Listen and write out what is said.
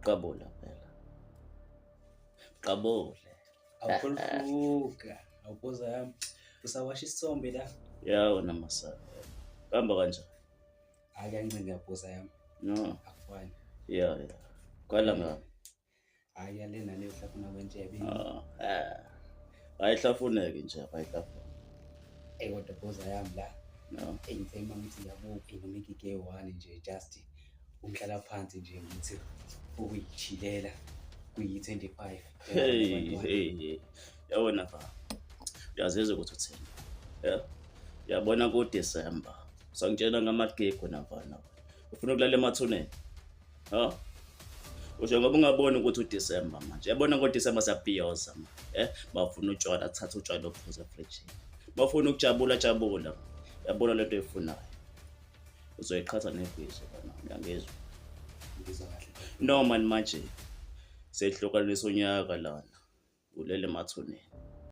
Qabula phela. Qabule. Awukholfuka, awubuza yami. Usawasha isithombe la. Yawo namasana. Hamba kanjani? Akancane ngiyabhuza yami. No. Akufani. Ya. Kwala ngami. Hayi yalena le uhlafuna kwentshebe. Ayihlafuneke nje ayihlafuna. Kodwa bhuza yami la. No. Ngithe mangisi ngiyabuphi noma ikike one nje just ungihlala phansi nje ngithi ukuyichilela kuyi-25. Hey. Yabona fa. Uyazizwa ukuthi uthini? Uyabona ku December. Sangitshela ngamagigo navana. Ufuna ukulala emathuneni? Usho ngoba ungaboni ukuthi uDecember manje. Yabona ngo December saphiyoza manje. Bafuna utshwala, thatha utshwala ophuza fridge. Bafuna ukujabula jabula. Yabona lento efunayo. Uzoyiqhatha nebhizi bana. Uyangizwa? Ngizwa kahle. No man manje. Sehlukanisa unyaka lana. Ulele emathuneni.